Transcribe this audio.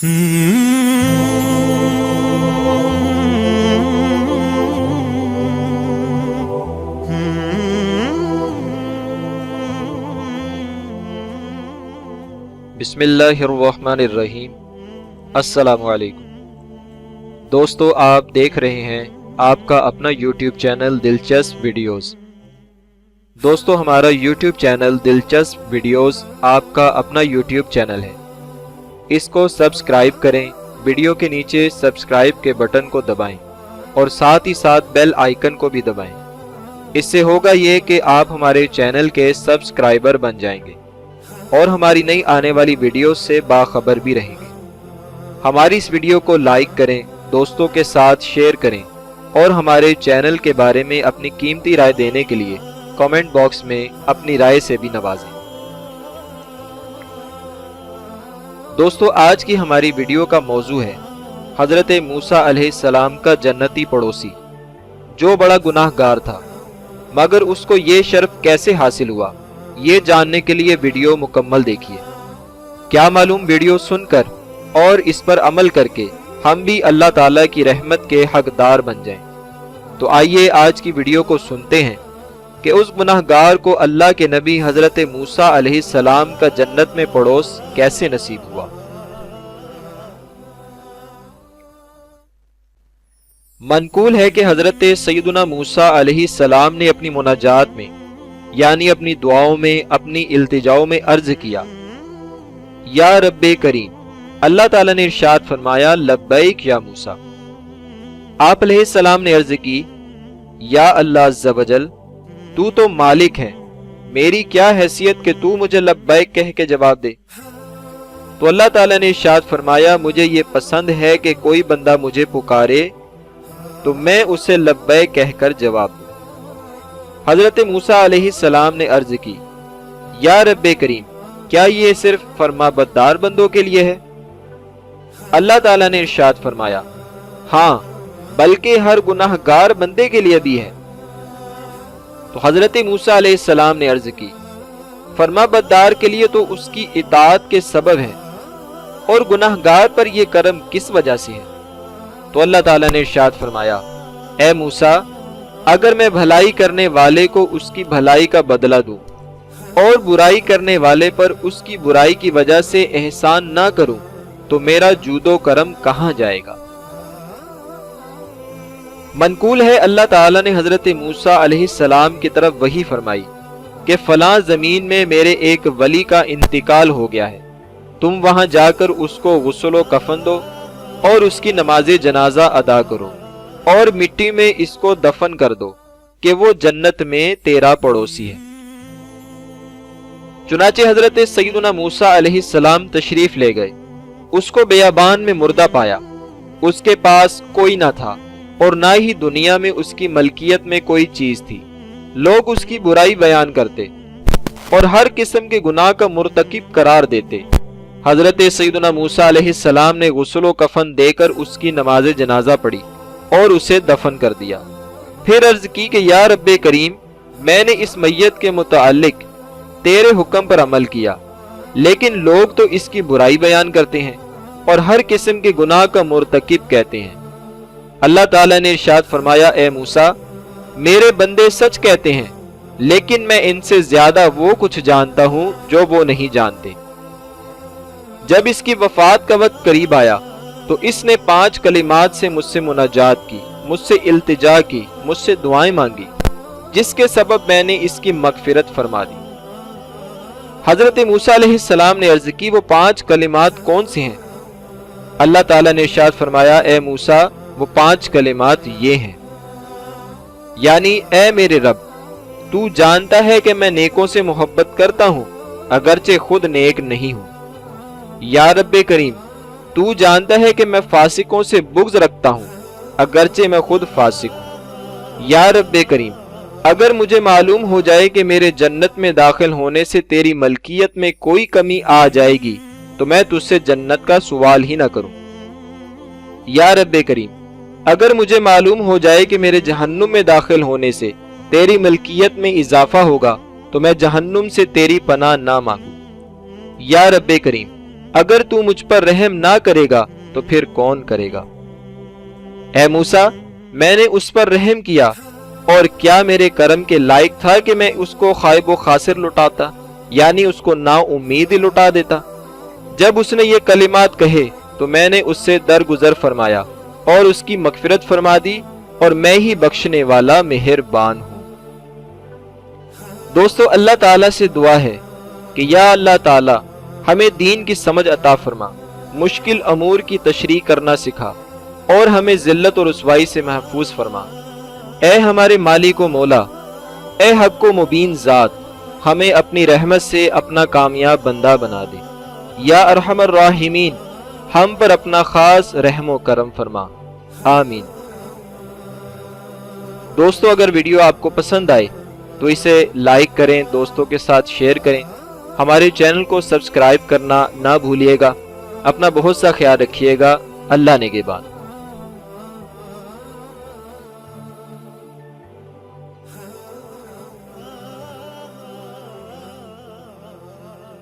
बिस्मिल्लाहिर्रहमानिर्रहीम। अस्सलामु अलैकुम दोस्तों, आप देख रहे हैं आपका अपना YouTube चैनल दिलचस्प वीडियोस। दोस्तों, हमारा YouTube चैनल दिलचस्प वीडियोस आपका अपना YouTube चैनल है। इसको सब्सक्राइब करें, वीडियो के नीचे सब्सक्राइब के बटन को दबाएं और साथ ही साथ बेल आइकन को भी दबाएं। इससे होगा ये कि आप हमारे चैनल के सब्सक्राइबर बन जाएंगे और हमारी नई आने वाली वीडियो से बाखबर भी रहेंगे। हमारी इस वीडियो को लाइक करें, दोस्तों के साथ शेयर करें और हमारे चैनल के बारे में अपनी कीमती राय देने के लिए कमेंट बॉक्स में अपनी राय से भी नवाजें। दोस्तों, आज की हमारी वीडियो का मौजू है हजरत मूसा अलैहिस्सलाम का जन्नती पड़ोसी, जो बड़ा गुनाहगार था मगर उसको ये शर्फ कैसे हासिल हुआ, ये जानने के लिए वीडियो मुकम्मल देखिए। क्या मालूम वीडियो सुनकर और इस पर अमल करके हम भी अल्लाह ताला की रहमत के हकदार बन जाएं। तो आइए आज की वीडियो को सुनते हैं कि उस गुनाहगार को अल्लाह के नबी हजरत मूसा अलैहिस्सलाम का जन्नत में पड़ोस कैसे नसीब हुआ। मनकूल है कि हजरत सैयदना मूसा अलैहिस्सलाम ने अपनी मुनाजात में यानी अपनी दुआओं में, अपनी इल्तिजाओं में अर्ज किया, या रब्बे करीम। अल्लाह ताला ने इरशाद फरमाया, लब्बैक या मूसा। आप अलैहिस्सलाम ने अर्ज की, या अल्लाह अज़्ज़ा वजल, तू तो मालिक है, मेरी क्या हैसियत कि तू मुझे लब्बैक कह के जवाब दे। तो अल्लाह ताला ने इरशाद फरमाया, मुझे ये पसंद है कि कोई बंदा मुझे पुकारे तो मैं उसे लब्बैक कहकर जवाब दूं। हजरत मूसा अलैहिस्सलाम ने अर्ज की, या रब्बे करीम, क्या ये सिर्फ फरमाबरदार बंदों के लिए है? अल्लाह ताला ने इरशाद फरमाया, हाँ, बल्कि हर गुनाहगार बंदे के लिए भी है। तो हजरत मूसा अलैहिस्सलाम ने अर्ज की, फरमाबरदार के लिए तो उसकी इताअत के सबब है, और गुनाहगार पर यह करम किस वजह से है? तो अल्लाह ताला ने इरशाद फरमाया, ए मूसा, अगर मैं भलाई करने वाले को उसकी भलाई का बदला दूं और बुराई करने वाले पर उसकी बुराई की वजह से एहसान ना करूं तो मेरा जूदो करम कहां जाएगा। मनकूल है अल्लाह ताला ने हजरत मूसा अलैहिस्सलाम की तरफ वही फरमाई कि फलां जमीन में मेरे एक वली का इंतकाल हो गया है, तुम वहां जाकर उसको गुस्ल कफन दो और उसकी नमाज जनाजा अदा करो और मिट्टी में इसको दफन कर दो कि वो जन्नत में तेरा पड़ोसी है। चुनाचे हजरत सैयदना मूसा अलैहिस्सलाम तशरीफ ले गए। उसको बेयाबान में मुर्दा पाया। उसके पास कोई ना था और ना ही दुनिया में उसकी मलकियत में कोई चीज थी। लोग उसकी बुराई बयान करते और हर किस्म के गुनाह का मुर्तकिब करार देते। हजरत सैयदना मूसा अलैहिस्सलाम ने गुस्ल कफन देकर उसकी नमाज जनाजा पढ़ी और उसे दफन कर दिया। फिर अर्ज की कि या रब्बे करीम, मैंने इस मैयत के मुताल्लिक तेरे हुक्म पर अमल किया, लेकिन लोग तो इसकी बुराई बयान करते हैं और हर किस्म के गुनाह का मुर्तकिब कहते हैं। अल्लाह ताला ने इरशाद फरमाया, ए मूसा, मेरे बंदे सच कहते हैं, लेकिन मैं इनसे ज्यादा वो कुछ जानता हूं जो वो नहीं जानते। जब इसकी वफात का वक्त करीब आया तो इसने 5 कलिमात से मुझसे मुनाजात की, मुझसे इल्तिजा की, मुझसे दुआएं मांगी, जिसके सबब मैंने इसकी मगफिरत फरमा दी। हजरत मूसा अलैहिस्सलाम ने अर्ज की, वो 5 कलिमात कौन से हैं? अल्लाह ताला ने इरशाद फरमाया, ए मूसा, वो 5 कलिमात ये हैं, यानी ए मेरे रब, तू जानता है कि मैं नेकों से मोहब्बत करता हूं अगरचे खुद नेक नहीं हूं। या रब्बे करीम, तू जानता है कि मैं फासिकों से बुग़्ज़ रखता हूं अगरचे मैं खुद फासिक हूं। या रब्बे करीम, अगर मुझे मालूम हो जाए कि मेरे जन्नत में दाखिल होने से तेरी मलकियत में कोई कमी आ जाएगी तो मैं तुझसे जन्नत का सवाल ही ना करूं। या रब्बे करीम, अगर मुझे मालूम हो जाए कि मेरे जहन्नुम में दाखिल होने से तेरी मलकियत में इजाफा होगा तो मैं जहन्नुम से तेरी पनाह ना मांगू। या रब्बे करीम, अगर तू मुझ पर रहम ना करेगा तो फिर कौन करेगा। ए मूसा, मैंने उस पर रहम किया, और क्या मेरे करम के लायक था कि मैं उसको खाइब व खासिर लुटाता, यानी उसको ना उम्मीद ही लुटा देता। जब उसने ये कलिमात कहे तो मैंने उससे दरगुजर फरमाया और उसकी मगफिरत फरमा दी, और मैं ही बख्शने वाला मेहरबान हूं। दोस्तों, अल्लाह ताला से दुआ है कि या अल्लाह ताला हमें दीन की समझ अता फरमा, मुश्किल अमूर की तशरीह करना सिखा और हमें जिल्लत और रुसवाई से महफूज फरमा। ए हमारे मालिक व मौला, ए हक व मुबीन ज़ात, हमें अपनी रहमत से अपना कामयाब बंदा बना दे। या अरहमर राहिमीन, हम पर अपना खास रहम व करम फरमा। आमीन। दोस्तों, अगर वीडियो आपको पसंद आए तो इसे लाइक करें, दोस्तों के साथ शेयर करें, हमारे चैनल को सब्सक्राइब करना ना भूलिएगा। अपना बहुत सा ख्याल रखिएगा। अल्लाह निगहबान।